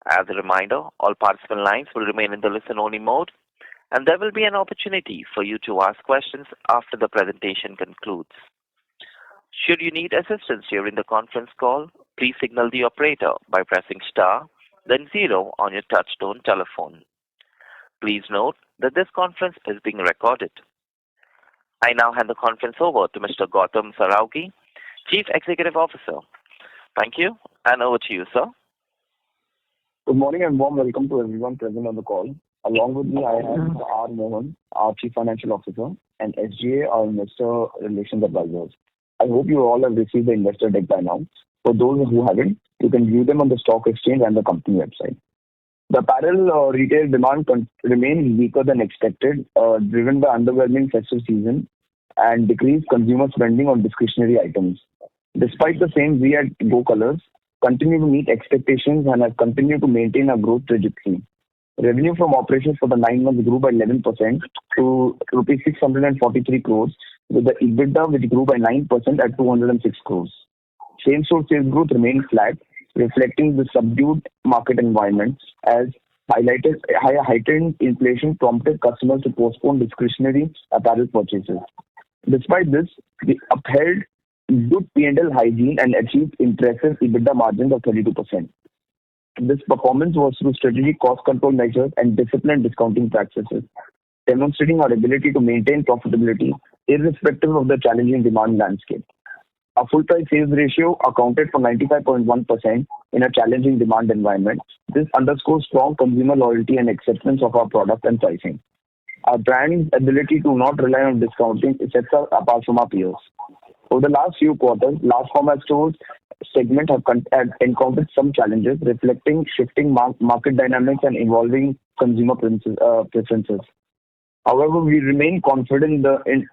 As a reminder, all participant lines will remain in the listen-only mode, and there will be an opportunity for you to ask questions after the presentation concludes. Should you need assistance during the conference call, please signal the operator by pressing star, then zero on your touchtone telephone. Please note that this conference is being recorded. I now hand the conference over to Mr. Gautam Saraogi, Chief Executive Officer. Thank you, and over to you, sir. Good morning and warm welcome to everyone present on the call. Along with me, I have R. Mohan, our Chief Financial Officer, and SGA, our Investor Relations Advisors. I hope you all have received the investor deck by now. For those who haven't, you can view them on the stock exchange and the company website. The apparel retail demand remains weaker than expected, driven by underwhelming festive season and decreased consumer spending on discretionary items. Despite the same, we at Go Colors continue to meet expectations and have continued to maintain a growth trajectory. Revenue from operations for the 9 months grew by 11% to Rs 643 crores, with the EBITDA which grew by 9% at 206 crores. Same-store sales growth remained flat, reflecting the subdued market environment as heightened inflation prompted customers to postpone discretionary apparel purchases. Despite this, we upheld good P&L hygiene and achieved impressive EBITDA margins of 32%. This performance was through strategic cost control measures and disciplined discounting practices, demonstrating our ability to maintain profitability irrespective of the challenging demand landscape. Our full price sales ratio accounted for 95.1% in a challenging demand environment. This underscores strong consumer loyalty and acceptance of our product and pricing. Our brand's ability to not rely on discounting sets us apart from our peers. Over the last few quarters, large format stores segment have encountered some challenges, reflecting shifting market dynamics and evolving consumer preferences. However, we remain confident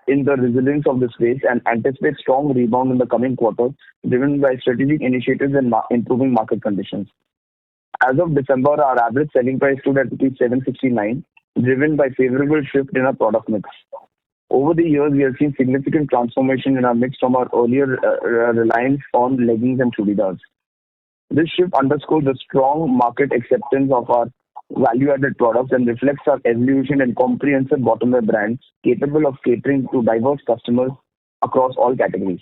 in the resilience of the space and anticipate strong rebound in the coming quarters, driven by strategic initiatives and improving market conditions. As of December, our average selling price stood at Rs 769, driven by favorable shift in our product mix. Over the years, we have seen significant transformation in our mix from our earlier reliance on leggings and chudidars. This shift underscores the strong market acceptance of our value-added products and reflects our evolution and comprehensive bottom-wear brand capable of catering to diverse customers across all categories.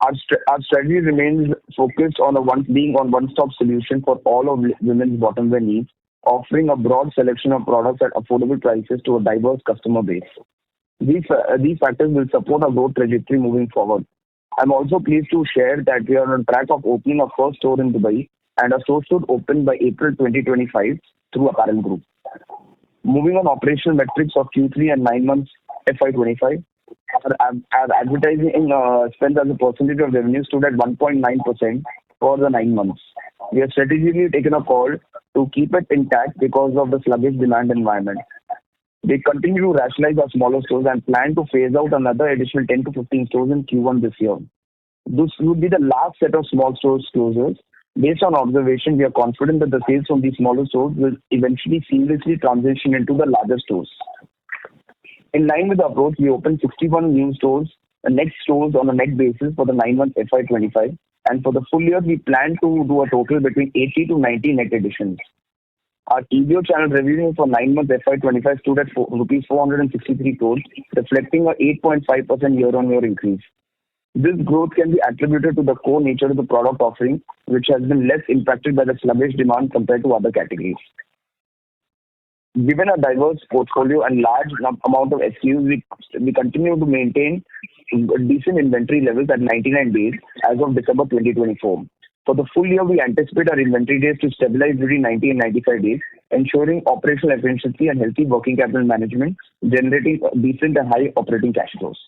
Our strategy remains focused on being a one-stop solution for all of women's bottom-wear needs, offering a broad selection of products at affordable prices to a diverse customer base. These factors will support our growth trajectory moving forward. I'm also pleased to share that we are on track of opening our first store in Dubai, and our store should open by April 2025 through Apparel Group. Moving on operational metrics of Q3 and 9 months FY25, our advertising spend as a percentage of revenue stood at 1.9% for the 9 months. We have strategically taken a call to keep it intact because of the sluggish demand environment. We continue to rationalize our smaller stores and plan to phase out another additional 10 to 15 stores in Q1 this year. This would be the last set of small stores closures. Based on observation, we are confident that the sales from these smaller stores will eventually seamlessly transition into the larger stores. In line with the approach, we opened 61 new stores, net stores on a net basis for the 9 months FY25, and for the full year, we plan to do a total between 80 to 90 net additions. Our EBO channel revenue for 9 months FY25 stood at Rs 463 crores, reflecting an 8.5% year-on-year increase. This growth can be attributed to the core nature of the product offering, which has been less impacted by the sluggish demand compared to other categories. Given a diverse portfolio and large amount of SKUs, we continue to maintain decent inventory levels at 99 days as of December 2024. For the full year, we anticipate our inventory days to stabilize between 90 and 95 days, ensuring operational efficiency and healthy working capital management, generating decent and high operating cash flows.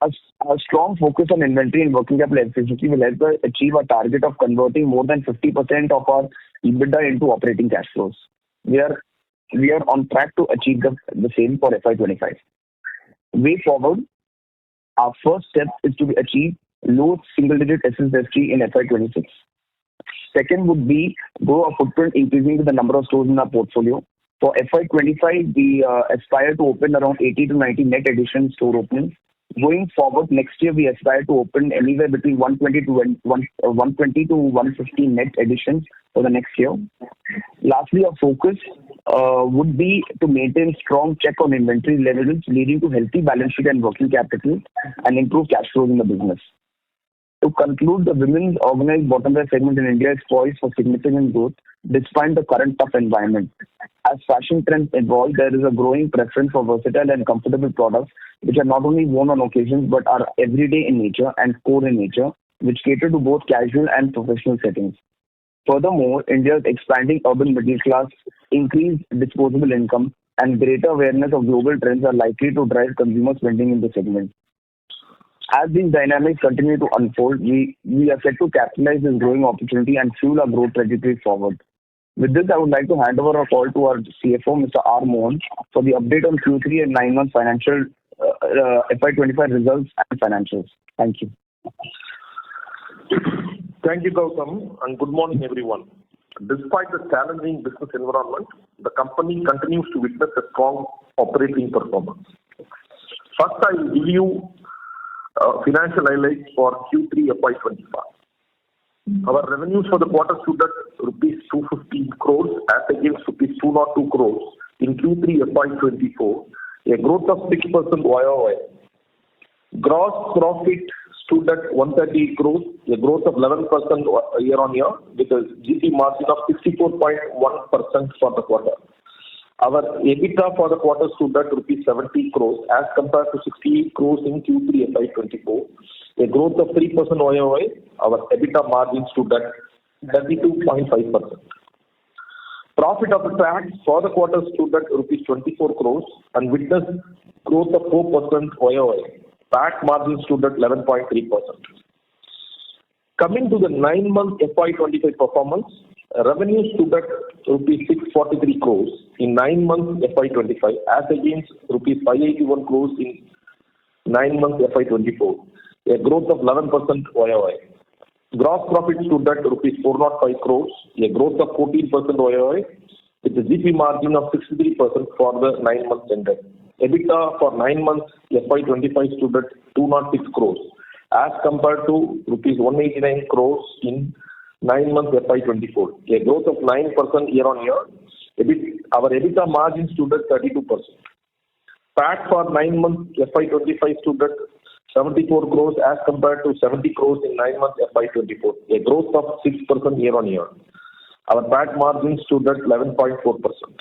Our strong focus on inventory and working capital efficiency will help us achieve our target of converting more than 50% of our EBITDA into operating cash flows. We are on track to achieve the same for FY25. Way forward, our first step is to achieve low single-digit SSSG in FY26. Second would be grow our footprint, increasing the number of stores in our portfolio. For FY25, we aspire to open around 80 to 90 net addition store openings, Going forward, next year we aspire to open anywhere between 120 to 150 net additions for the next year. Lastly, our focus would be to maintain strong check on inventory levels, leading to healthy balance sheet and working capital, and improve cash flows in the business. To conclude, the women's organized bottom wear segment in India is poised for significant growth despite the current tough environment. As fashion trends evolve, there is a growing preference for versatile and comfortable products which are not only worn on occasions but are everyday in nature and core in nature, which cater to both casual and professional settings. Furthermore, India's expanding urban middle class, increased disposable income, and greater awareness of global trends are likely to drive consumer spending in the segment. As these dynamics continue to unfold, we are set to capitalize this growing opportunity and fuel our growth trajectory forward. With this, I would like to hand over our call to our CFO, Mr. R. Mohan, for the update on Q3 and 9 months financial FY25 results and financials. Thank you. Thank you, Gautam, and good morning, everyone. Despite the challenging business environment, the company continues to witness a strong operating performance. First, I will give you financial highlights for Q3 FY25. Our revenues for the quarter stood at rupees 215 crores as against rupees 202 crores in Q3 FY24, a growth of 6% YOY. Gross profit stood at 138 crores, a growth of 11% year-on-year, with a GP margin of 64.1% for the quarter. Our EBITDA for the quarter stood at rupees 70 crores as compared to 68 crores in Q3 FY24, a growth of 3% YOY. Our EBITDA margin stood at 32.5%. Profit after tax for the quarter stood at rupees 24 crores and witnessed growth of 4% YOY. PAT margin stood at 11.3%. Coming to the 9-month FY25 performance, revenue stood at rupees 643 crores in 9 months FY25 as against rupees 581 crores in 9 months FY24, a growth of 11% YOY. Gross profit stood at rupees 405 crores, a growth of 14% YOY, with a GP margin of 63% for the 9 months ended. EBITDA for 9 months FY25 stood at 206 crores as compared to rupees 189 crores in 9 months FY24, a growth of 9% year-on-year. Our EBITDA margin stood at 32%. PAT for 9 months FY25 stood at 74 crores as compared to 70 crores in 9 months FY24, a growth of 6% year-on-year. Our PAT margin stood at 11.4%.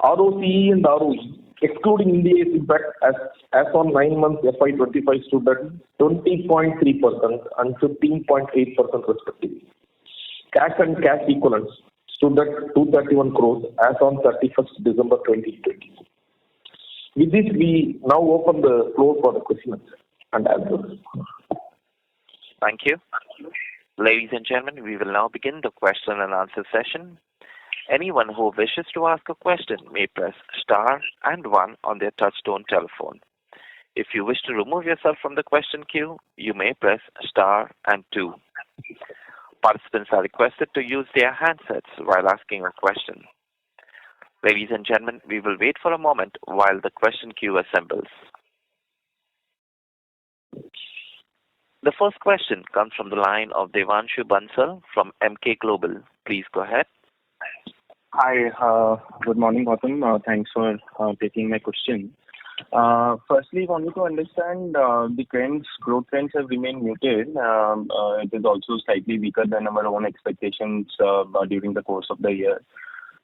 ROCE and ROE, excluding India's impact as on 9 months FY25 stood at 20.3% and 15.8% respectively. Cash and cash equivalents stood at 231 crores as on 31st December 2020. With this, we now open the floor for the questions and answers. Thank you. Ladies and gentlemen, we will now begin the question and answer session. Anyone who wishes to ask a question may press star and 1 on their touchtone telephone. If you wish to remove yourself from the question queue, you may press star and 2. Participants are requested to use their handsets while asking a question. Ladies and gentlemen, we will wait for a moment while the question queue assembles. The first question comes from the line of Devanshu Bansal from Emkay Global. Please go ahead. Hi, good morning, Gautam. Thanks for taking my question. Firstly, wanted to understand the growth trends have remained muted. It is also slightly weaker than our own expectations during the course of the year.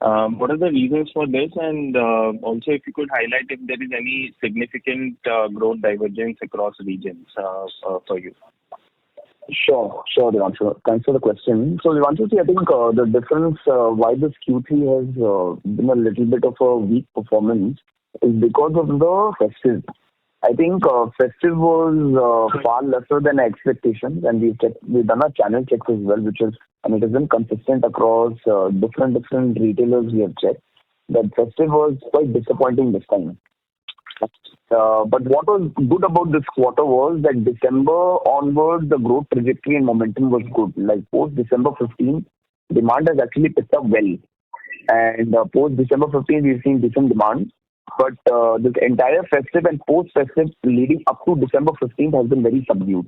What are the reasons for this? And also, if you could highlight if there is any significant growth divergence across regions for you. Sure, Devanshu. Thanks for the question. So, Devanshu, I think the difference why this Q3 has been a little bit of a weak performance is because of the festive. I think festive was far lesser than expectations, and we've done our channel checks as well, which is, and it has been consistent across different retailers we have checked. That festive was quite disappointing this time. But what was good about this quarter was that December onwards, the growth trajectory and momentum was good. Like post December 15, demand has actually picked up well. And post December 15, we've seen decent demand. But this entire festive and post-festive leading up to December 15th has been very subdued.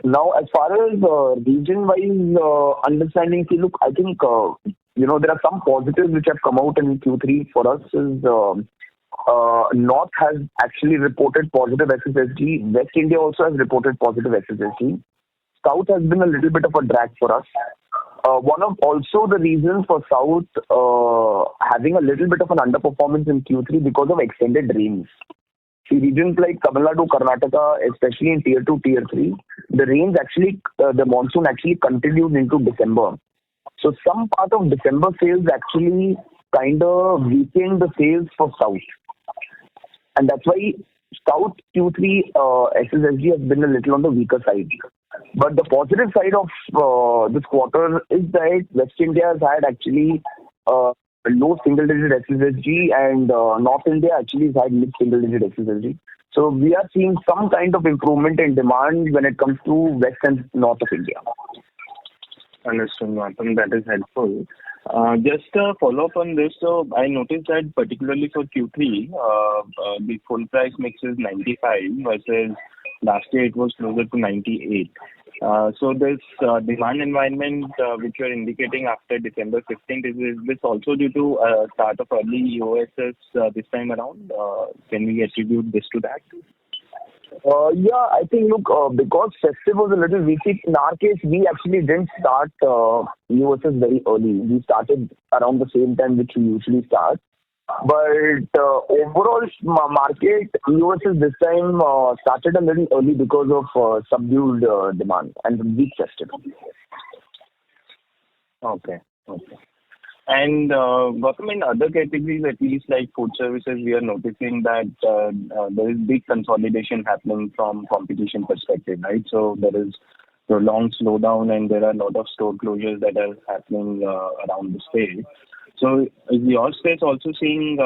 Now, as far as region-wise understanding, see, look, I think, there are some positives which have come out in Q3 for us is North has actually reported positive SSSG. West India also has reported positive SSSG. South has been a little bit of a drag for us. One of also the reasons for South having a little bit of an underperformance in Q3 because of extended rains. See, regions like Tamil Nadu, Karnataka, especially in Tier 2, Tier 3, the rains actually, the monsoon actually continued into December. So some part of December sales actually kind of weakened the sales for South. And that's why South Q3 SSSG has been a little on the weaker side. But the positive side of this quarter is that West India has had actually low single-digit SSSG and North India actually has had mid-single-digit SSSG. So we are seeing some kind of improvement in demand when it comes to West and North of India. Understood, Gautam. That is helpful. Just a follow-up on this. So I noticed that particularly for Q3, the full price mix is 95 versus last year it was closer to 98. So this demand environment which you are indicating after December 15th, is this also due to start of early EOSS this time around? Can we attribute this to that? Yeah, I think, look, because festive was a little weak, in our case, we actually didn't start EOSS very early. We started around the same time which we usually start. But overall market, EOSS this time started a little early because of subdued demand and weak festive. Okay. And Gautam, in other categories, at least like food services, we are noticing that there is big consolidation happening from competition perspective, right? So there is a long slowdown and there are a lot of store closures that are happening around the state. So is your space also seeing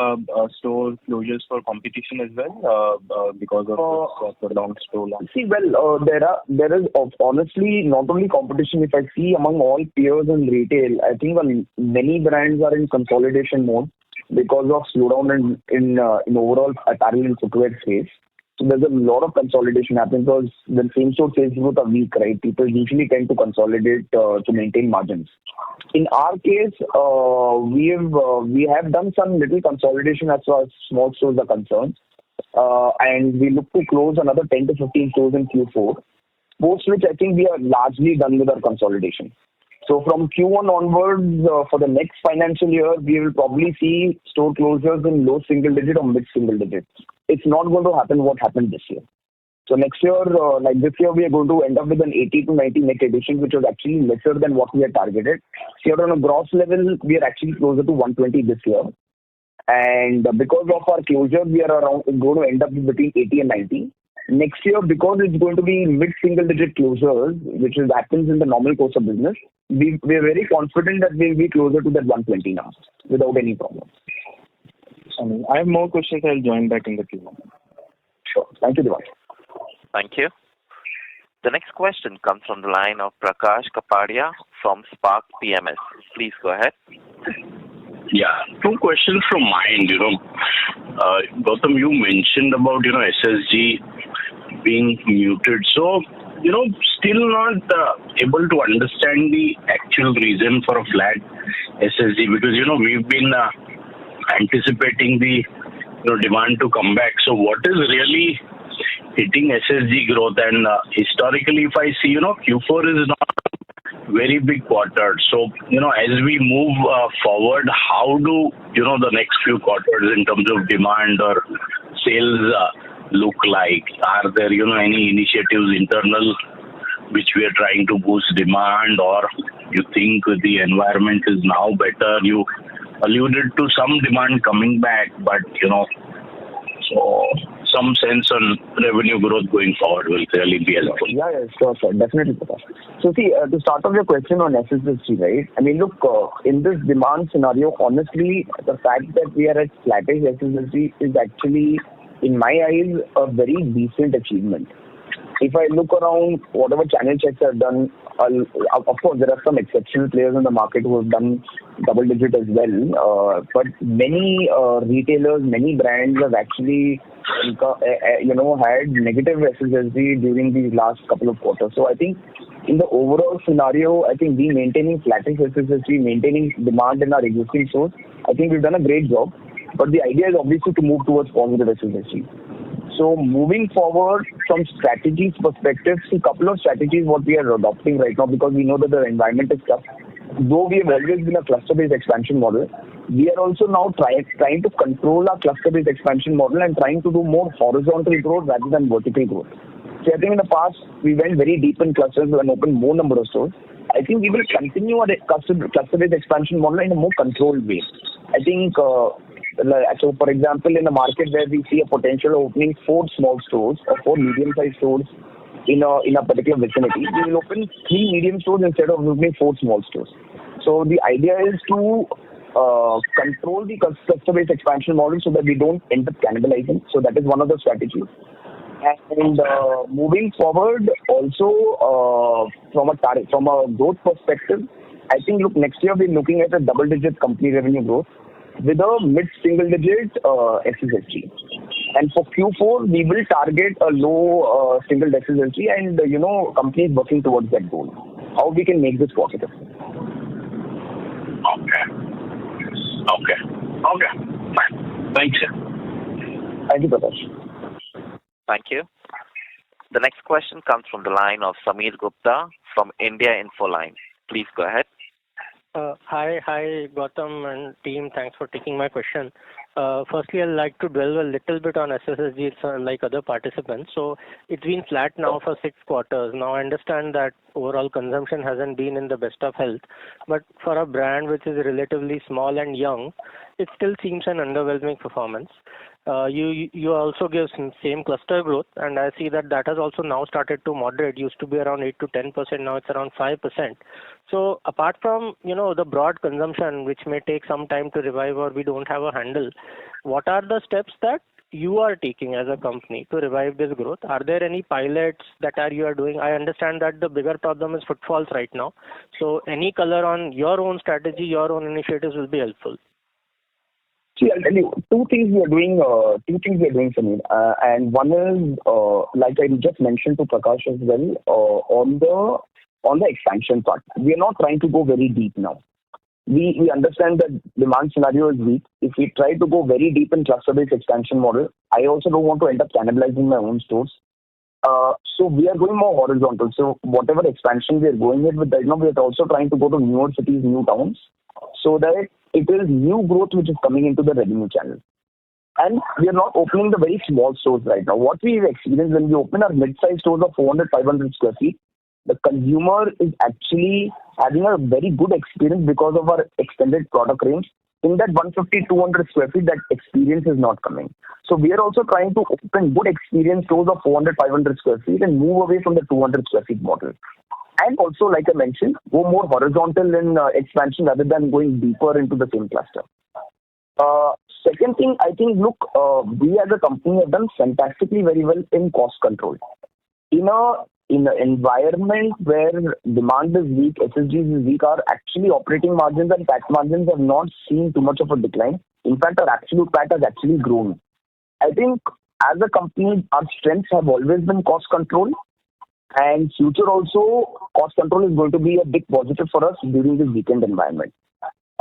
store closures for competition as well because of this prolonged slowdown? See, well, there is honestly not only competition. If I see among all peers in retail, I think many brands are in consolidation mode because of slowdown in overall apparel and footwear space. So there's a lot of consolidation happening because the same store sales growth are weak, right? People usually tend to consolidate to maintain margins. In our case, we have done some little consolidation as far as small stores are concerned, and we look to close another 10 to 15 stores in Q4. Post which I think we are largely done with our consolidation. So from Q1 onwards, for the next financial year, we will probably see store closures in low single digit or mid single digit. It's not going to happen what happened this year. So next year, like this year, we are going to end up with an 80 to 90 net addition, which was actually lesser than what we had targeted. So on a gross level, we are actually closer to 120 this year. And because of our closure, we are going to end up with between 80 and 90. Next year, because it's going to be mid-single digit closures, which happens in the normal course of business, we are very confident that we'll be closer to that 120 now without any problem. I have more questions. I'll join back in the queue. Sure. Thank you, Devansh. Thank you. The next question comes from the line of Prakash Kapadia from Spark PMS. Please go ahead. Yeah, two questions from my end. Gautam, you mentioned about SSG being muted. So, still not able to understand the actual reason for a flat SSG because we've been anticipating the demand to come back. So, what is really hitting SSG growth? And historically, if I see, Q4 is not very big quarter. So, as we move forward, how do, the next few quarters in terms of demand or sales look like? Are there, any initiatives internal which we are trying to boost demand, or you think the environment is now better? You alluded to some demand coming back, but, so some sense on revenue growth going forward will clearly be helpful. Yeah, sure. Definitely. So see, to start off your question on SSSG, right? I mean, look, in this demand scenario, honestly, the fact that we are at flattish SSSG is actually, in my eyes, a very decent achievement. if I look around, whatever channel checks I've done, of course, there are some exceptional players in the market who have done double digit as well. But many retailers, many brands have actually, had negative SSSG during these last couple of quarters. So I think in the overall scenario, I think we maintaining flattish SSSG, maintaining demand in our existing stores, I think we've done a great job. But the idea is obviously to move towards positive SSSG. So moving forward from strategies perspective, see, couple of strategies what we are adopting right now, because we know that the environment is tough. Though we have always been a cluster-based expansion model, we are also now trying to control our cluster-based expansion model and trying to do more horizontal growth rather than vertical growth. So I think in the past, we went very deep in clusters and opened more number of stores. I think we will continue our cluster-based expansion model in a more controlled way. I think, so for example, in a market where we see a potential of opening 4 small stores or 4 medium-sized stores in a particular vicinity, we will open 3 medium stores instead of opening 4 small stores. So the idea is to control the cluster-based expansion model so that we don't end up cannibalizing. So that is one of the strategies. And moving forward, also from a growth perspective, I think next year we're looking at a double-digit company revenue growth with a mid-single-digit SSSG. And for Q4, we will target a low single SSSG, and companies working towards that goal. How we can make this positive? Okay. Fine. Thanks, sir. Thank you, Prakash. Thank you. The next question comes from the line of Sameer Gupta from India Infoline. Please go ahead. Hi, Gautam and team. Thanks for taking my question. Firstly, I'd like to dwell a little bit on SSSG like other participants. So it's been flat now for 6 quarters. Now I understand that overall consumption hasn't been in the best of health, but for a brand which is relatively small and young, it still seems an underwhelming performance. You also give some same cluster growth, and I see that has also now started to moderate. It used to be around 8 to 10%, now it's around 5%. So apart from the broad consumption, which may take some time to revive or we don't have a handle, what are the steps that you are taking as a company to revive this growth? Are there any pilots that you are doing? I understand that the bigger problem is footfalls right now. So any color on your own strategy, your own initiatives will be helpful. See, I'll tell you two things we are doing, Sameer. And one is, like I just mentioned to Prakash as well, on the expansion part. We are not trying to go very deep now. We understand that demand scenario is weak. If we try to go very deep in cluster-based expansion model, I also don't want to end up cannibalizing my own stores. So we are going more horizontal. So whatever expansion we are going with right now, we are also trying to go to newer cities, new towns, so that it is new growth which is coming into the revenue channel. And we are not opening the very small stores right now. What we've experienced when we open our mid-sized stores of 400, 500 square feet, the consumer is actually having a very good experience because of our extended product range. In that 150, 200 square feet, that experience is not coming. So we are also trying to open good experience stores of 400, 500 square feet and move away from the 200 square feet model. And also, like I mentioned, go more horizontal in expansion rather than going deeper into the same cluster. Second thing, I think, we as a company have done fantastically very well in cost control. In an environment where demand is weak, SSGs is weak, our actually operating margins and PAT margins have not seen too much of a decline. In fact, our absolute PAT has actually grown. I think as a company, our strengths have always been cost control. And future also, cost control is going to be a big positive for us during this weekend environment.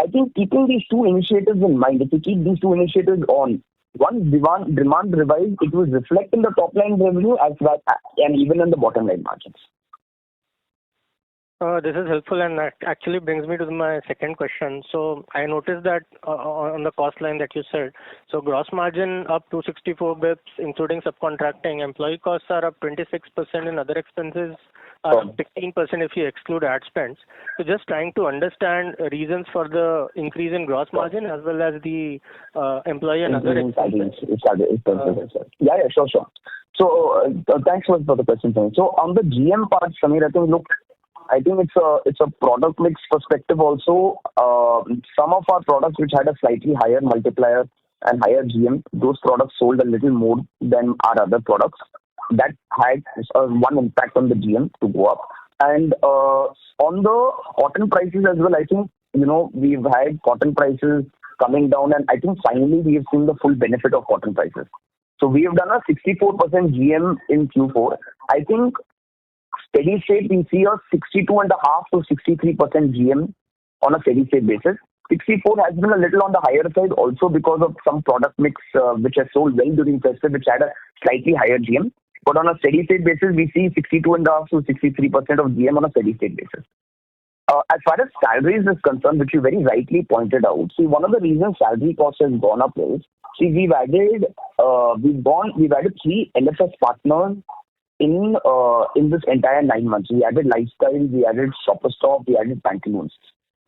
I think keeping these two initiatives in mind, if we keep these two initiatives on, once demand revives, it will reflect in the top line revenue as well and even in the bottom line margins. This is helpful, and that actually brings me to my second question. So I noticed that on the cost line that you said, so gross margin up 264 bips, including subcontracting. Employee costs are up 26%, and other expenses are up 16% if you exclude ad spends. So just trying to understand reasons for the increase in gross margin as well as the employee and other expenses. Yeah, sure. So thanks for the question, Sameer. So on the GM part, Sameer, I think it's a product mix perspective also. Some of our products which had a slightly higher multiplier and higher GM, those products sold a little more than our other products. that had one impact on the GM to go up. And on the cotton prices as well, I think, we've had cotton prices coming down, and I think finally we have seen the full benefit of cotton prices. So we have done a 64% GM in Q4. I think steady state we see a 62.5 to 63% GM on a steady state basis. 64 has been a little on the higher side also because of some product mix which has sold well during festive, which had a slightly higher GM. But on a steady state basis, we see 62.5 to 63% of GM on a steady state basis. As far as salaries is concerned, which you very rightly pointed out, see, one of the reasons salary cost has gone up is, see, we've added 3 LFS partners in this entire 9 months. We added Lifestyle, we added Shoppers Stop, we added Pantaloons.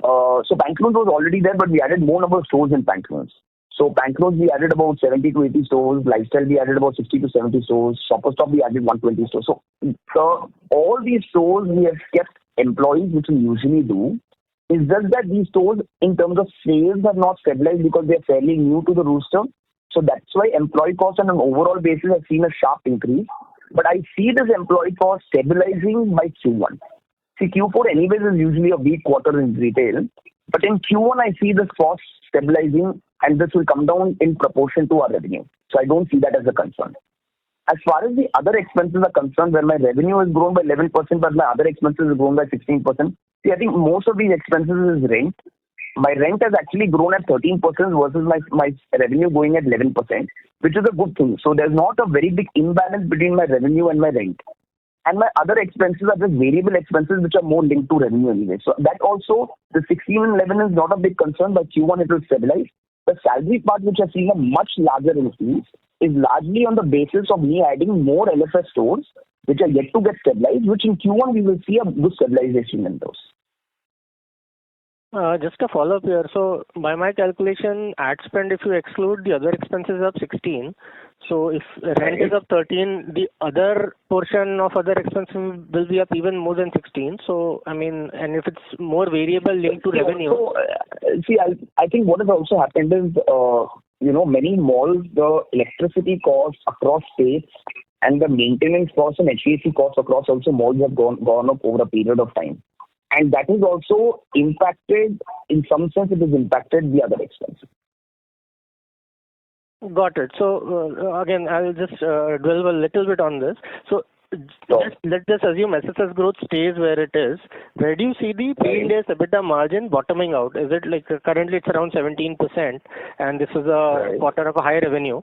So Pantaloons was already there, but we added more number of stores in Pantaloons. So Pantaloons we added about 70 to 80 stores, Lifestyle we added about 60 to 70 stores, Shoppers Stop we added 120 stores. So all these stores we have kept employees, which we usually do. It's just that these stores in terms of sales have not stabilized because they are fairly new to the rooster. So that's why employee cost on an overall basis has seen a sharp increase. But I see this employee cost stabilizing by Q1. See, Q4 anyways is usually a weak quarter in retail. But in Q1, I see this cost stabilizing, and this will come down in proportion to our revenue. So I don't see that as a concern. As far as the other expenses are concerned, where my revenue has grown by 11%, but my other expenses have grown by 16%. See, I think most of these expenses is rent. My rent has actually grown at 13% versus my revenue going at 11%, which is a good thing. So there's not a very big imbalance between my revenue and my rent. And my other expenses are just variable expenses, which are more linked to revenue anyway. So that also, the 16 and 11 is not a big concern. By Q1, it will stabilize. The salary part, which has seen a much larger increase, is largely on the basis of me adding more LFS stores, which are yet to get stabilized, which in Q1 we will see a good stabilization in those. Just a follow-up here. So by my calculation, ad spend, if you exclude the other expenses, up 16. So if rent is up 13, the other portion of other expenses will be up even more than 16. So, I mean, and if it's more variable linked to revenue. So, see, I think what has also happened is, many malls, the electricity costs across states and the maintenance costs and HVAC costs across also malls have gone up over a period of time. And that is also impacted, in some sense, it has impacted the other expenses. Got it. So, again, I'll just dwell a little bit on this. So, let's just assume SSS growth stays where it is. Where do you see the pre-Ind AS EBITDA margin bottoming out? Is it like currently it's around 17% and this is a quarter of a high revenue.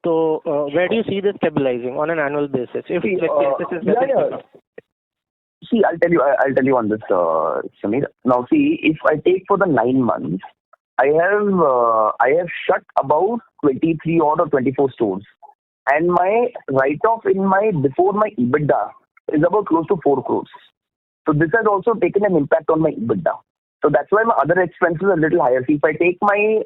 So, where do you see this stabilizing on an annual basis? If SSS doesn't See, I'll tell you on this, Samir. Now, see, if I take for the 9 months, I have shut about 23 or 24 stores, and my write-off before my EBITDA is about close to 4 crores. So this has also taken an impact on my EBITDA. So that's why my other expenses are a little higher. See, if I take my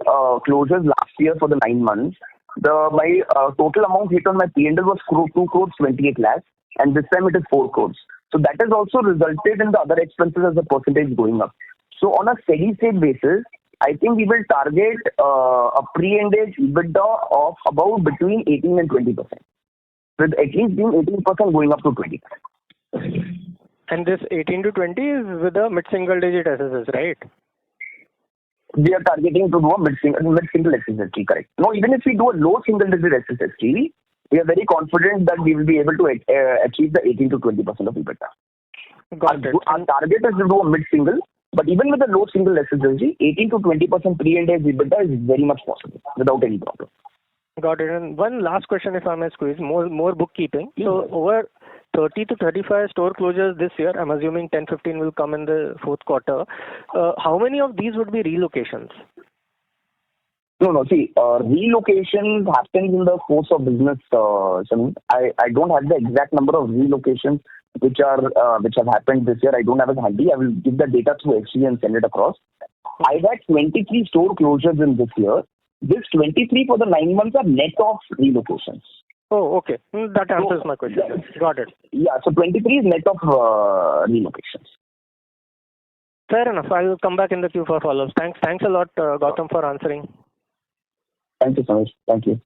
closures last year for the 9 months, my total amount hit on my P&L was 2 crores 28 lakhs, and this time it is 4 crores. So that has also resulted in the other expenses as a percentage going up. So on a steady state basis, I think we will target a pre-Ind AS EBITDA of about between 18 and 20%, with at least being 18% going up to 20%. And this 18 to 20 is with a mid-single digit SSS, right? We are targeting to do a mid-single SSSG, correct. No, even if we do a low single digit SSSG, we are very confident that we will be able to achieve the 18 to 20% of EBITDA. Got it. Our target is to do a mid-single, but even with a low single SSSG, 18 to 20% pre-Ind AS EBITDA is very much possible without any problem. Got it. And one last question, if I may squeeze, more bookkeeping. So over 30 to 35 store closures this year, I'm assuming 10-15 will come in the fourth quarter. How many of these would be relocations? No. See, relocation happens in the course of business. I don't have the exact number of relocations which have happened this year. I don't have it handy. I will give the data through HC and send it across. I had 23 store closures in this year. This 23 for the 9 months are net of relocations. Oh, okay. That answers my question. Got it. Yeah, so 23 is net of relocations. Fair enough. I will come back in the queue for follow-ups. Thanks a lot, Gautam, for answering. Thank you so much. Thank you.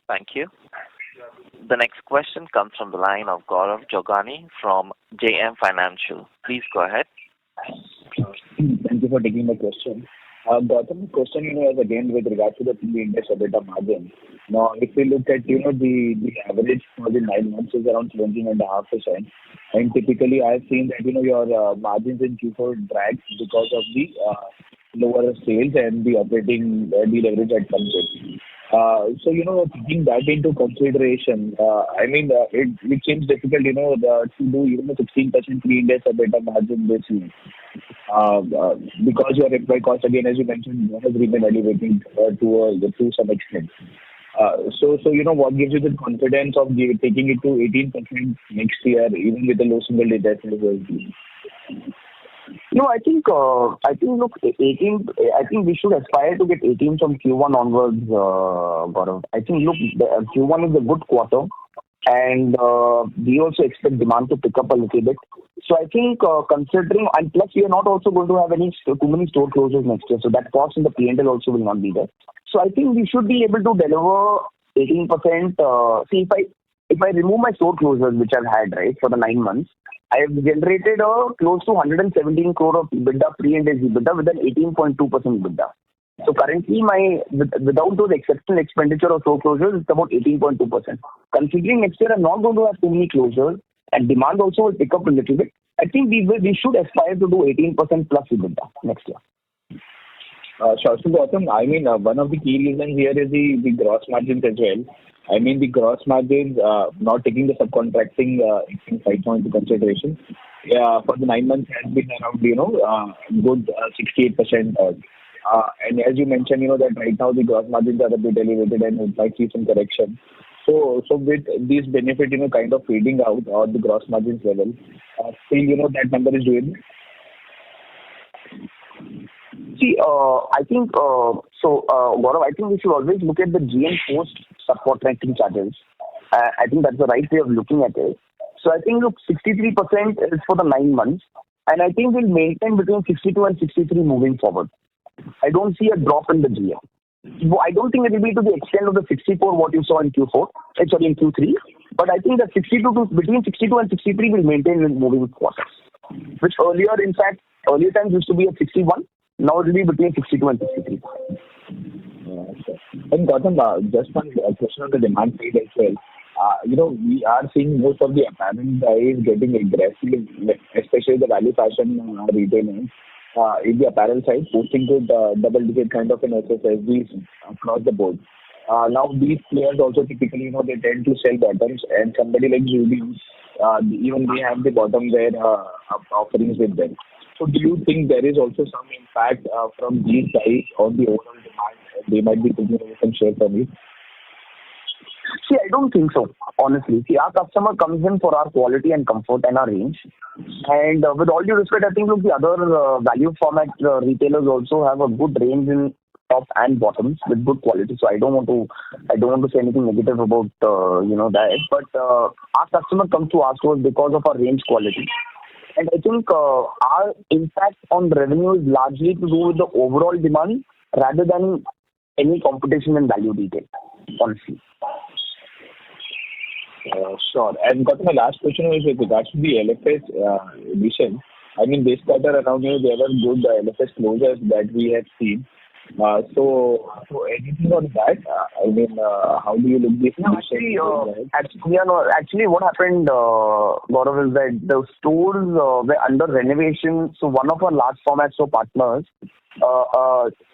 Thank you. The next question comes from the line of Gaurav Jogani from JM Financial. Please go ahead. Thank you for taking my question. Gautam, the question, is again with regard to the pre-Ind AS EBITDA margin. Now, if we look at, the average for the 9 months is around 17.5%. And typically, I have seen that, your margins in Q4 drag because of the lower sales and the operating deleverage at comes in. Taking that into consideration, it seems difficult, to do even a 16% pre-Ind AS EBITDA margin this year. Because your employee cost, again, as you mentioned, has been elevating to some extent. What gives you the confidence of taking it to 18% next year, even with the low single digit levels? No, I think, look, 18, I think we should aspire to get 18 from Q1 onwards, Gaurav. I think, look, the Q1 is a good quarter, and we also expect demand to pick up a little bit. So I think, considering, and plus we are not also going to have too many store closures next year, so that cost in the P&L also will not be there. So I think we should be able to deliver 18%. See, if I remove my store closures, which I've had, right, for the 9 months, I have generated close to 117 crore of EBITDA, pre-Ind AS EBITDA, with an 18.2% EBITDA. So currently, without those exceptional expenditure of store closures, it's about 18.2%. Considering next year I'm not going to have too many closures, and demand also will pick up a little bit, I think we should aspire to do 18% plus EBITDA next year. So Gautam, one of the key reasons here is the gross margins as well. The gross margins, not taking the subcontracting side into consideration, for the 9 months has been around, good 68%. And as you mentioned, that right now the gross margins are a bit elevated and it might see some correction. So with this benefit, kind of fading out or the gross margins level, still, that number is doable? See, I think, Gaurav, I think we should always look at the GM post subcontracting charges. I think that's the right way of looking at it. So I think, look, 63% is for the 9 months, and I think we'll maintain between 62 and 63 moving forward. I don't see a drop in the GM. I don't think it will be to the extent of the 64 what you saw in Q4, in Q3, but I think that between 62 and 63 will maintain in moving quarters, which earlier times used to be at 61. Now it will be between 62 and 63. And Gautam, just one question on the demand side as well. We are seeing most of the apparel guys getting aggressive, especially the value fashion retailers, in the apparel side, posting good double-digit kind of an SSSGs across the board. Now these players also typically, they tend to sell bottoms, and somebody like Judy, even they have the bottom wear offerings with them. So do you think there is also some impact from these guys on the overall demand? They might be taking away some share from you? See, I don't think so, honestly. See, our customer comes in for our quality and comfort and our range. And with all due respect, I think, look, the other value format retailers also have a good range in top and bottoms with good quality. So I don't want to say anything negative about that. But our customer comes to our stores because of our range quality. And I think our impact on revenue is largely to do with the overall demand rather than any competition in value retail, honestly. Sure. And got my last question was with regards to the LFS edition. This quarter around there were good LFS closures that we have seen. So anything on that? How do you look this? No, actually, what happened, Gaurav, is that the stores were under renovation. So one of our large format store partners,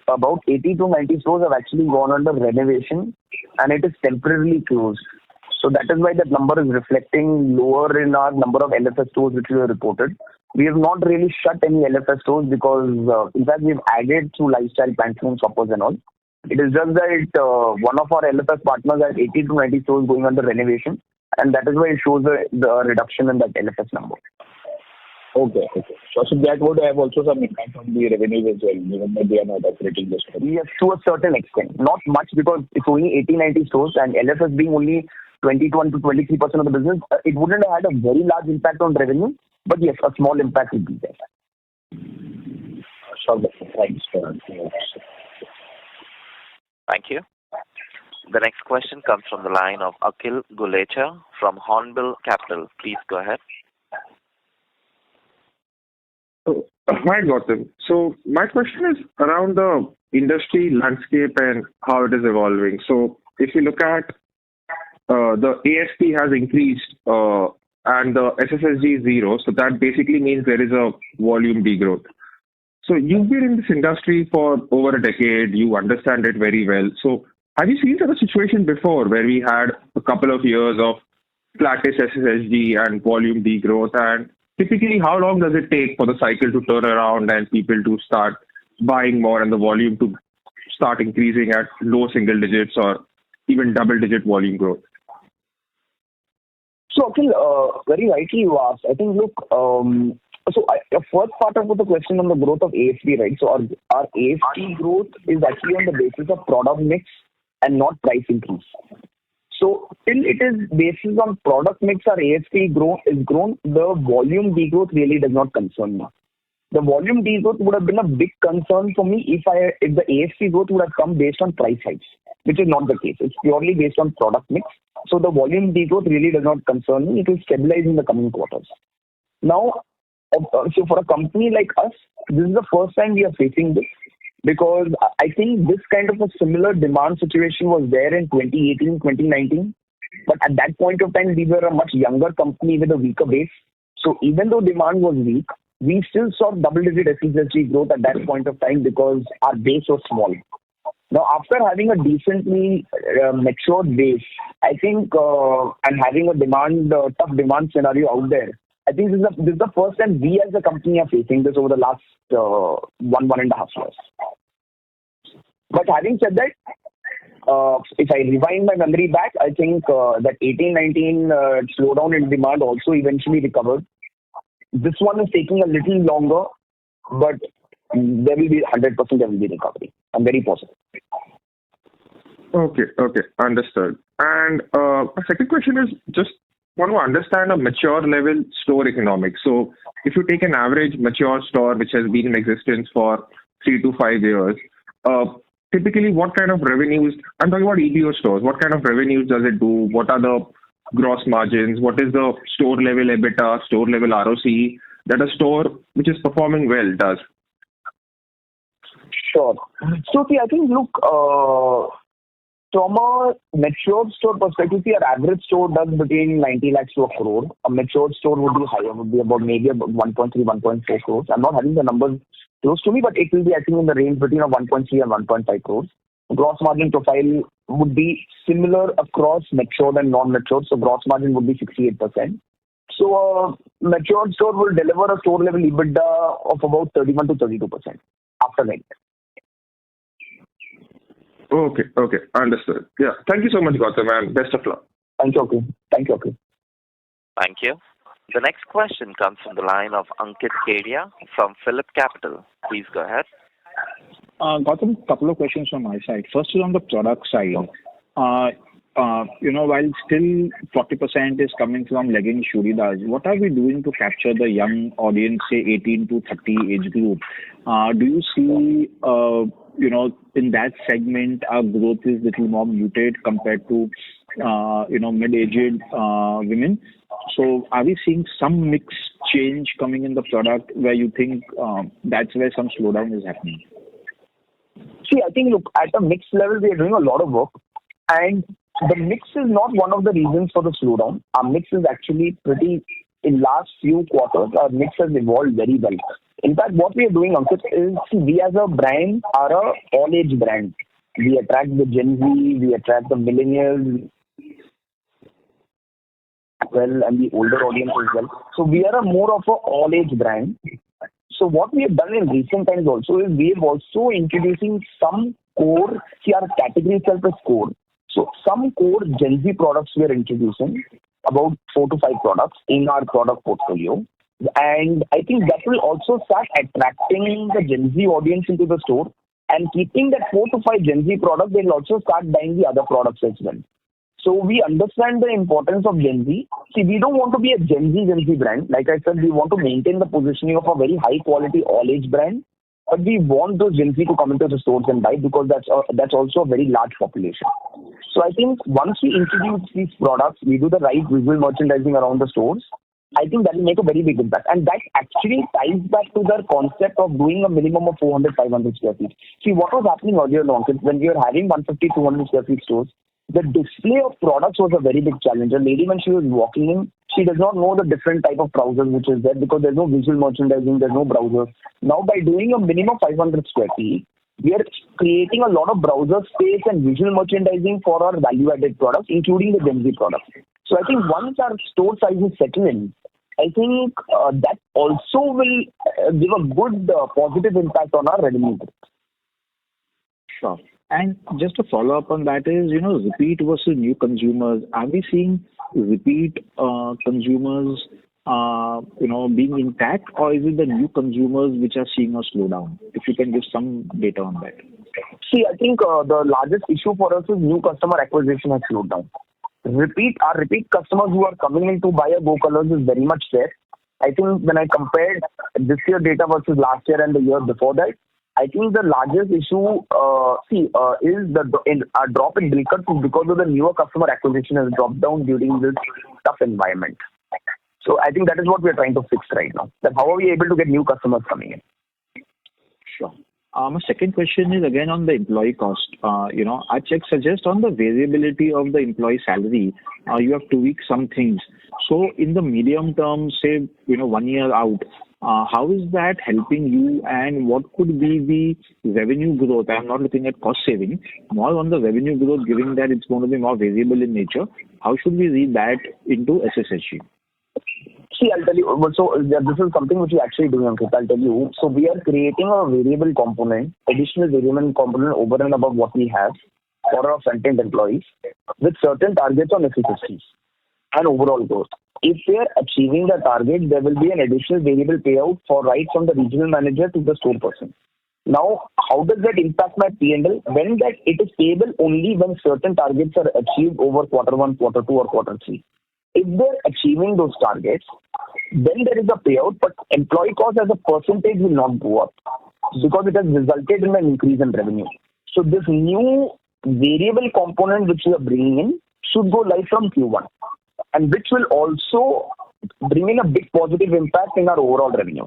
about 80 to 90 stores have actually gone under renovation, and it is temporarily closed. So that is why that number is reflecting lower in our number of LFS stores which we have reported. We have not really shut any LFS stores because, in fact, we've added through lifestyle pantaloons, shoppers and all. It is just that one of our LFS partners has 80 to 90 stores going under renovation, and that is why it shows the reduction in that LFS number. Okay. So that would have also some impact on the revenue as well, given that they are not operating this way. Yes, to a certain extent. Not much because it's only 80, 90 stores, and LFS being only 21 to 23% of the business, it wouldn't have had a very large impact on revenue, but yes, a small impact would be there. Sure, thanks. Thank you. The next question comes from the line of Akhil Gulecha from Hornbill Capital. Please go ahead. Hi, Gautam. So my question is around the industry landscape and how it is evolving. So if you look at the ASP has increased and the SSSG is zero, so that basically means there is a volume degrowth. So you've been in this industry for over a decade. You understand it very well. So have you seen such a situation before where we had a couple of years of flattish SSSG and volume degrowth? And typically, how long does it take for the cycle to turn around and people to start buying more and the volume to start increasing at low single digits or even double-digit volume growth? So, Akhil, very rightly you asked. I think, look, the first part of the question on the growth of ASP, right? So our ASP growth is actually on the basis of product mix and not price increase. So till it is based on product mix, our ASP is grown, the volume degrowth really does not concern me. The volume degrowth would have been a big concern for me if the ASP growth would have come based on price hikes, which is not the case. It's purely based on product mix. So the volume degrowth really does not concern me. It will stabilize in the coming quarters. Now, so for a company like us, this is the first time we are facing this, because I think this kind of a similar demand situation was there in 2018, 2019. But at that point of time, we were a much younger company with a weaker base. So even though demand was weak, we still saw double-digit SSSG growth at that point of time because our base was small. Now, after having a decently matured base, I think, and having a tough demand scenario out there, I think this is the first time we as a company are facing this over the last 1.5 years. But having said that, if I rewind my memory back, I think that 18-19 slowdown in demand also eventually recovered. This one is taking a little longer, but there will be 100% there will be recovery. I'm very positive. Okay, understood. And my second question is just want to understand a mature level store economics. So if you take an average mature store which has been in existence for 3 to 5 years, typically what kind of revenues, I'm talking about EBO stores, what kind of revenues does it do? What are the gross margins? What is the store level EBITDA, store level ROC that a store which is performing well does? Sure. So see, I think, look, from a matured store perspective, see, our average store does between 90 lakhs to a crore. A matured store would be higher, would be about maybe about 1.3, 1.4 crores. I'm not having the numbers close to me, but it will be, I think, in the range between 1.3 and 1.5 crores. Gross margin profile would be similar across matured and non-matured. So gross margin would be 68%. So a matured store will deliver a store level EBITDA of about 31 to 32% after rent. Okay, understood. Yeah, thank you so much, Gautam, and best of luck. Thank you, okay. Thank you. The next question comes from the line of Ankit Kedia from Phillip Capital. Please go ahead. Gautam, a couple of questions from my side. First is on the product side. While still 40% is coming from leggings, churidars, what are we doing to capture the young audience, say 18 to 30 age group? Do you see, in that segment, our growth is a little more muted compared to, mid-aged women? So are we seeing some mix change coming in the product where you think that's where some slowdown is happening? See, I think, look, at a mix level, we are doing a lot of work. And the mix is not one of the reasons for the slowdown. Our mix is actually in last few quarters, our mix has evolved very well. In fact, what we are doing, Ankit, is we as a brand are a all-age brand. We attract the Gen Z, we attract the millennials as well, and the older audience as well. So we are more of an all-age brand. So what we have done in recent times also is we have also introducing some core, our category itself is core. So some core Gen Z products we are introducing, about 4 to 5 products in our product portfolio. And I think that will also start attracting the Gen Z audience into the store. And keeping that 4 to 5 Gen Z products, they will also start buying the other products as well. So we understand the importance of Gen Z. See, we don't want to be a Gen Z brand. Like I said, we want to maintain the positioning of a very high quality all-age brand. But we want those Gen Z to come into the stores and buy because that's also a very large population. So I think once we introduce these products, we do the right visual merchandising around the stores, I think that will make a very big impact. And that actually ties back to the concept of doing a minimum of 400, 500 square feet. See, what was happening earlier on, when we were having 150, 200 square feet stores, the display of products was a very big challenge. A lady, when she was walking in, she does not know the different type of trousers which is there because there's no visual merchandising, there's no browsers. Now, by doing a minimum 500 square feet, we are creating a lot of browser space and visual merchandising for our value-added products, including the Gen Z products. So I think once our store sizes settle in, I think that also will give a good positive impact on our revenue. Sure. And just to follow up on that is, repeat versus new consumers. Are we seeing repeat consumers, being intact, or is it the new consumers which are seeing a slowdown? If you can give some data on that. See, I think the largest issue for us is new customer acquisition has slowed down. Our repeat customers who are coming in to buy a Go Colors is very much there. I think when I compared this year data versus last year and the year before that, I think the largest issue is a drop in bill cuts is because of the newer customer acquisition has dropped down during this tough environment. So I think that is what we are trying to fix right now. That how are we able to get new customers coming in? Sure. My second question is again on the employee cost. Our checks suggest on the variability of the employee salary, you have tweaked some things. So in the medium term, say, 1 year out, how is that helping you and what could be the revenue growth? I'm not looking at cost saving, more on the revenue growth, given that it's going to be more variable in nature. How should we read that into SSSG? See, I'll tell you. So this is something which we actually do, Ankit. I'll tell you. So we are creating a variable component, additional variable component over and above what we have for our front-end employees with certain targets on efficiencies and overall growth. If they are achieving the target, there will be an additional variable payout for right from the regional manager to the store person. Now, how does that impact my P&L? When that it is payable only when certain targets are achieved over quarter 1, quarter 2 or quarter 3. If they're achieving those targets, then there is a payout, but employee cost as a percentage will not go up because it has resulted in an increase in revenue. So this new variable component which we are bringing in should go live from Q1 and which will also bring in a big positive impact in our overall revenue.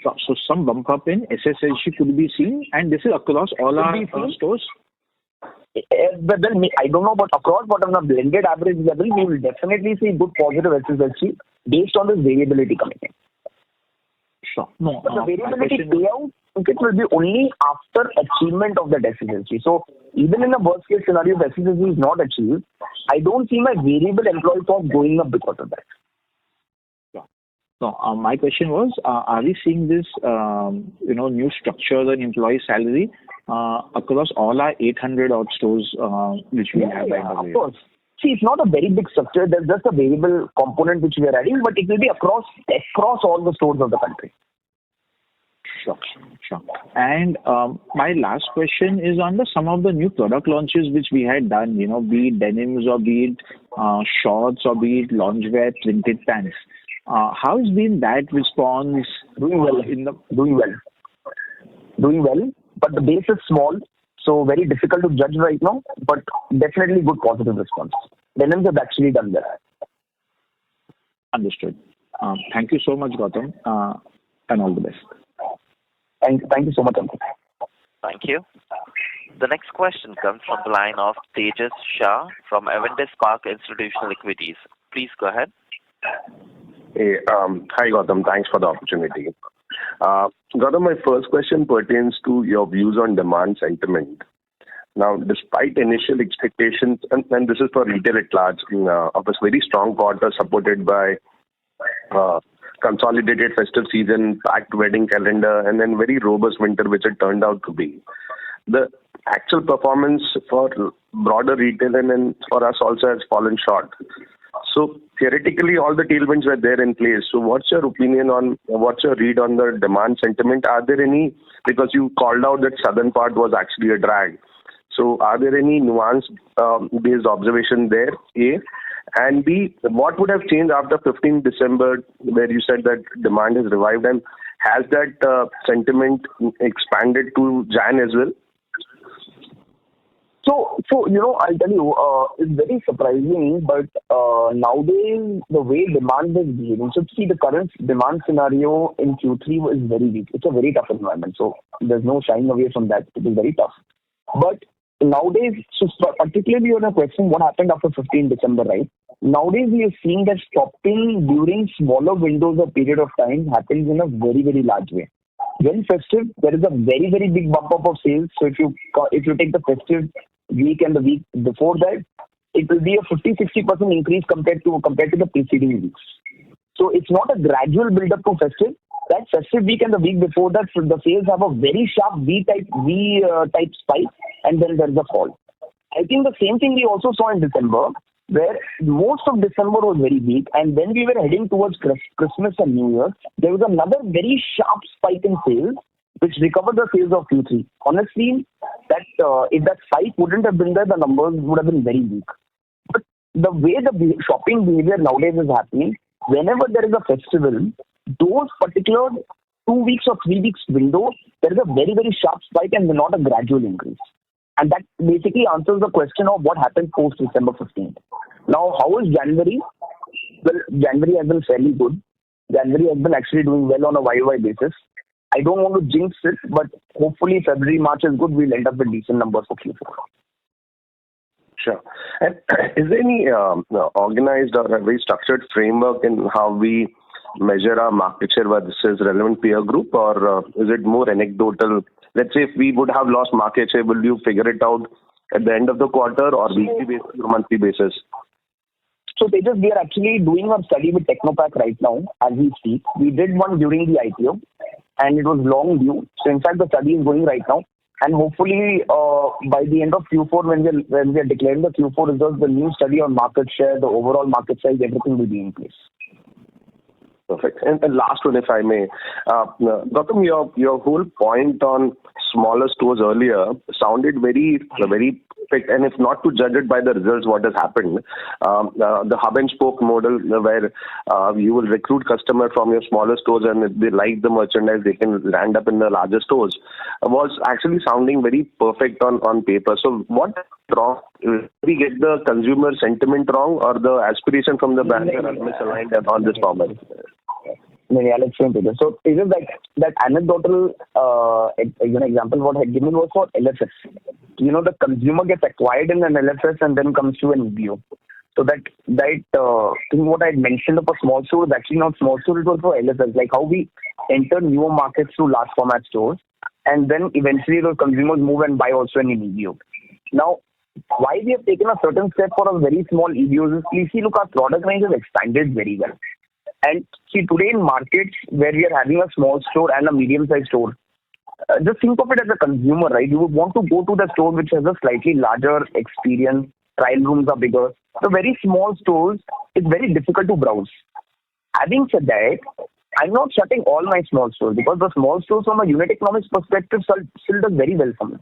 So some bump up in SSSG could be seen, and this is across all our stores? But then I don't know about across, but on a blended average level, we will definitely see good positive SSSG based on this variability coming in. Sure. No, but the variability payout it will be only after achievement of that SSSG. So even in a worst case scenario, if SSSG is not achieved, I don't see my variable employee cost going up because of that. So my question was, are we seeing this, new structure and employee salary across all our 800 odd stores which we have? Of course. See, it's not a very big structure. There's just a variable component which we are adding, but it will be across all the stores of the country. Sure. And my last question is on some of the new product launches which we had done, be it denims or be it shorts or be it loungewear, printed pants. How has been that response? Doing well, but the base is small, so very difficult to judge right now, but definitely good positive response. Denims have actually done well. Understood. Thank you so much, Gautam, and all the best. Thank you so much, Ankit. Thank you. The next question comes from the line of Tejas Shah from Avendus Spark Institutional Equities. Please go ahead. Hey, hi Gautam. Thanks for the opportunity. Gautam, my first question pertains to your views on demand sentiment. Now, despite initial expectations, and this is for retail at large, of a very strong quarter supported by consolidated festive season, packed wedding calendar, and then very robust winter, which it turned out to be. The actual performance for broader retail and then for us also has fallen short. So theoretically, all the tailwinds were there in place. So what's your opinion on, what's your read on the demand sentiment? Are there any, because you called out that southern part was actually a drag. So are there any nuance-based observation there, A? And B, what would have changed after 15th December where you said that demand has revived, and has that sentiment expanded to Jan as well? I'll tell you, it's very surprising, but nowadays the way demand is behaving. So see, the current demand scenario in Q3 is very weak. It's a very tough environment. So there's no shying away from that. It is very tough. But nowadays, particularly on a question, what happened after 15 December, right? Nowadays, we are seeing that shopping during smaller windows or period of time happens in a very, very large way. When festive, there is a very, very big bump up of sales. So if you take the festive week and the week before that, it will be a 50-60% increase compared to the preceding weeks. So it's not a gradual build up to festive. That festive week and the week before that, the sales have a very sharp V-type spike, and then there's a fall. I think the same thing we also saw in December, where most of December was very weak, and when we were heading towards Christmas and New Year, there was another very sharp spike in sales, which recovered the sales of Q3. Honestly, that if that spike wouldn't have been there, the numbers would have been very weak. But the way the shopping behavior nowadays is happening, whenever there is a festival, those particular 2 weeks or 3 weeks window, there is a very, very sharp spike and not a gradual increase. And that basically answers the question of what happened post December 15th. Now, how is January? Well, January has been fairly good. January has been actually doing well on a YOY basis. I don't want to jinx it, but hopefully February, March is good. We'll end up with decent numbers for Q4. Sure. And is there any organized or a very structured framework in how we measure our market share versus relevant peer group, or is it more anecdotal? Let's say if we would have lost market share, will you figure it out at the end of the quarter or weekly basis or monthly basis? So Tejas, we are actually doing our study with Technopack right now as we speak. We did one during the IPO and it was long due. So in fact, the study is going right now. And hopefully by the end of Q4, when we are declaring the Q4 results, the new study on market share, the overall market size, everything will be in place. Perfect. And the last one, if I may. Gautam, your whole point on smaller stores earlier sounded very perfect. And if not to judge it by the results, what has happened, the hub and spoke model where you will recruit customers from your smaller stores and if they like the merchandise, they can land up in the larger stores, was actually sounding very perfect on paper. So what wrong? Did we get the consumer sentiment wrong or the aspiration from the brand are misaligned on this format? I'll explain to you. So it is like that anecdotal example what I had given was for LFS. The consumer gets acquired in an LFS and then comes to an EBO. So that thing what I had mentioned of a small store is actually not small store, it was for LFS, like how we enter newer markets through large format stores and then eventually those consumers move and buy also in an EBO. Now, why we have taken a certain step for a very small EBOs is, please see, look, our product range has expanded very well. And see, today in markets where we are having a small store and a medium-sized store, just think of it as a consumer, right? You would want to go to the store which has a slightly larger experience, trial rooms are bigger. The very small stores, it's very difficult to browse. Having said that, I'm not shutting all my small stores because the small stores from a unit economics perspective still does very well for me.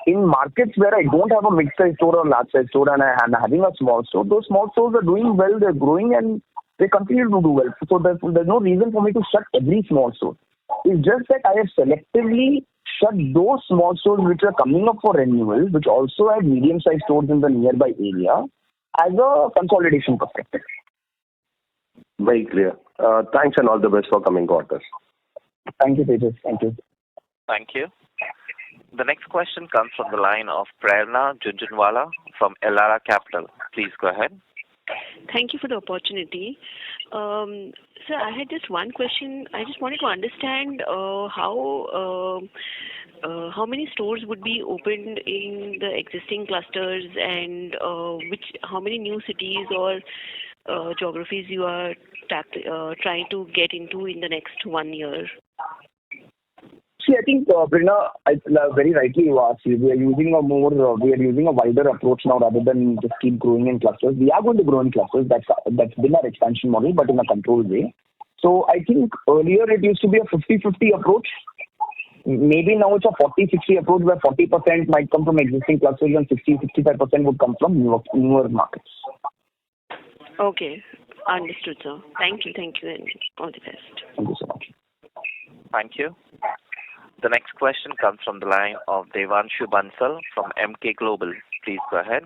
In markets where I don't have a mid-sized store or large-sized store and I'm having a small store, those small stores are doing well, they're growing and they continue to do well. So there's no reason for me to shut every small store. It's just that I have selectively shut those small stores which are coming up for renewal, which also have medium-sized stores in the nearby area as a consolidation perspective. Very clear. Thanks and all the best for coming quarters. Thank you, Tejas. Thank you. Thank you. The next question comes from the line of Prerna Junjunwala from Elara Capital. Please go ahead. Thank you for the opportunity. Sir, I had just one question. I just wanted to understand how many stores would be opened in the existing clusters and how many new cities or geographies you are trying to get into in the next 1 year. See, I think, Prerna, very rightly you asked. We are using a wider approach now rather than just keep growing in clusters. We are going to grow in clusters. That's been our expansion model, but in a controlled way. So I think earlier it used to be a 50-50 approach. Maybe now it's a 40-60 approach where 40% might come from existing clusters and 60-65% would come from newer markets. Okay. Understood, sir. Thank you, and all the best. Thank you so much. Thank you. The next question comes from the line of Devanshu Bansal from MK Global. Please go ahead.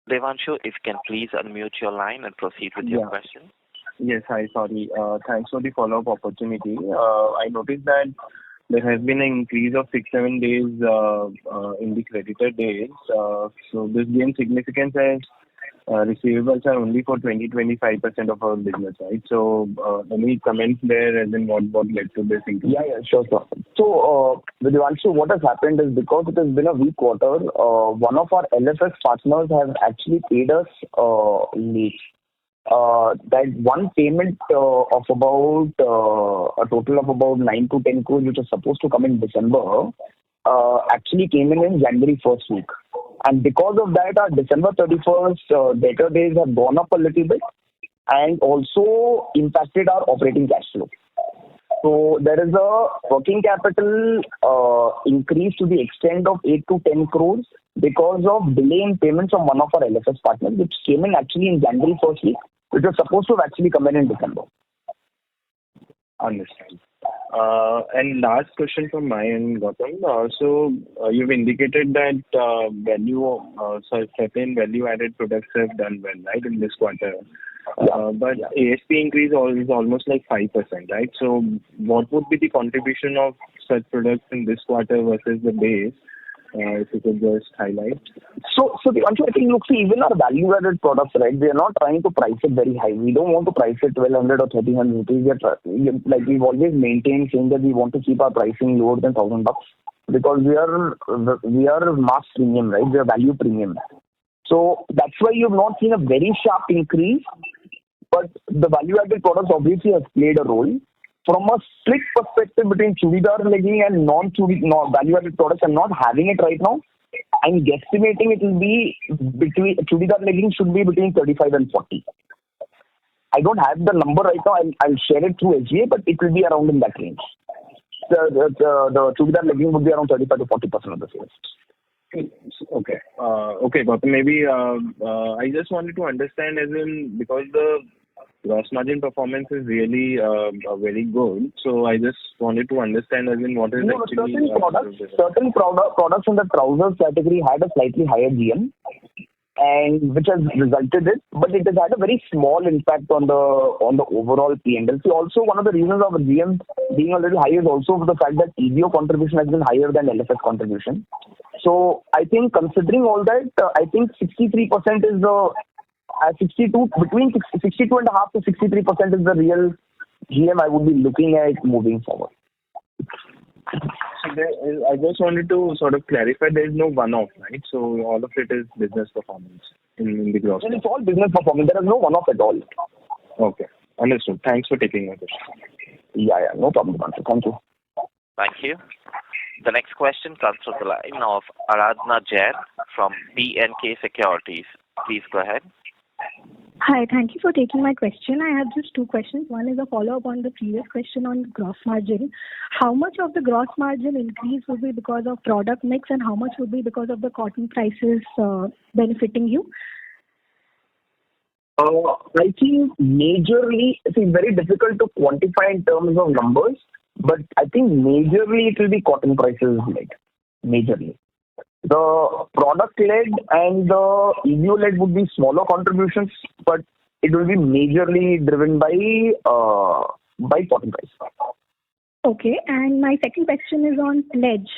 Devanshu, if you can please unmute your line and proceed with your question. Yes, hi, sorry. Thanks for the follow-up opportunity. I noticed that there has been an increase of 6-7 days in the creditor days. So this gains significance as receivables are only for 20-25% of our business, right? So any comments there as in what led to this increase? Yeah, sure. So, Devanshu, what has happened is because it has been a weak quarter, one of our LFS partners have actually paid us late. That one payment of about a total of about 9 to 10 crores, which was supposed to come in December, actually came in January first week. And because of that, our December 31st debtor days have gone up a little bit and also impacted our operating cash flow. So there is a working capital increase to the extent of 8 to 10 crores because of delay in payments from one of our LFS partners, which came in actually in January first week, which was supposed to have actually come in December. Understand. And last question from my end, Gautam. So you've indicated that certain value-added products have done well, right, in this quarter. But ASP increase is almost like 5%, right? So what would be the contribution of such products in this quarter versus the base? If you could just highlight. So Devanshu, I think, look, see, even our value-added products, right, we are not trying to price it very high. We don't want to price it 1,200 or 1,300 rupees. Like we've always maintained saying that we want to keep our pricing lower than $1,000 because we are mass premium, right? We are value premium. So that's why you've not seen a very sharp increase, but the value-added products obviously have played a role. From a strict perspective between chudidar legging and value-added products, I'm not having it right now. I'm guesstimating it will be between chudidar legging should be between 35 and 40. I don't have the number right now. I'll share it through SGA, but it will be around in that range. The chudidar legging would be around 35 to 40% of the sales. Okay, but maybe I just wanted to understand as in because the gross margin performance is really very good. So I just wanted to understand as in what is actually... Certain products in the trousers category had a slightly higher GM, and which has resulted in, but it has had a very small impact on the overall P&L. So also one of the reasons of GM being a little higher is also the fact that EBO contribution has been higher than LFS contribution. So I think considering all that, I think 63% is the... between 62.5 to 63% is the real GM I would be looking at moving forward. I just wanted to sort of clarify there is no one-off, right? So all of it is business performance in the gross. It's all business performance. There is no one-off at all. Okay. Understood. Thanks for taking my question. Yeah. No problem. Thank you. Thank you. The next question comes from the line of Aradhana Jain from B&K Securities. Please go ahead. Hi, thank you for taking my question. I have just two questions. One is a follow-up on the previous question on gross margin. How much of the gross margin increase will be because of product mix and how much will be because of the cotton prices benefiting you? I think majorly, it's very difficult to quantify in terms of numbers, but I think majorly it will be cotton prices led. Majorly. The product-led and the EBO-led would be smaller contributions, but it will be majorly driven by cotton price. Okay, and my second question is on pledge.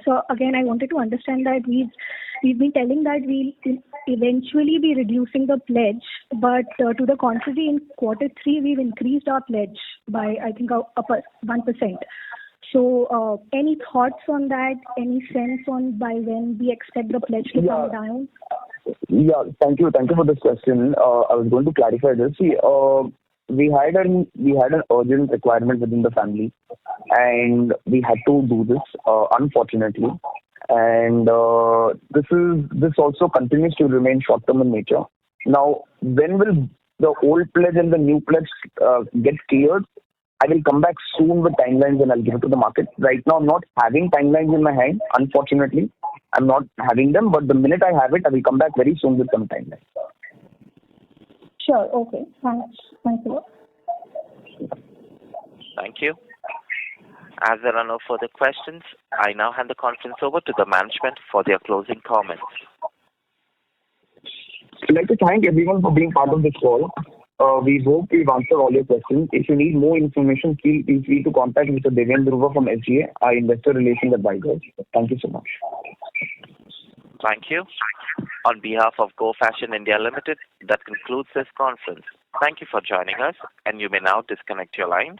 So again, I wanted to understand that we've been telling that we'll eventually be reducing the pledge, but to the contrary, in quarter 3, we've increased our pledge by, I think, up 1%. So any thoughts on that? Any sense on by when we expect the pledge to come down? Yeah, thank you for this question. I was going to clarify this. See, we had an urgent requirement within the family, and we had to do this, unfortunately. And this also continues to remain short-term in nature. Now, when will the old pledge and the new pledge get cleared? I will come back soon with timelines and I'll give it to the market. Right now, I'm not having timelines in my hand. Unfortunately, I'm not having them. But the minute I have it, I will come back very soon with some timelines. Sure. Okay. Thanks. Thanks a lot. Thank you. As there are no further questions, I now hand the conference over to the management for their closing comments. I'd like to thank everyone for being part of this call. We hope we've answered all your questions. If you need more information, feel free to contact Mr. Devendra Dhruva from SGA, our investor relations advisors. Thank you so much. Thank you. On behalf of Go Fashion India Limited, that concludes this conference. Thank you for joining us, and you may now disconnect your lines.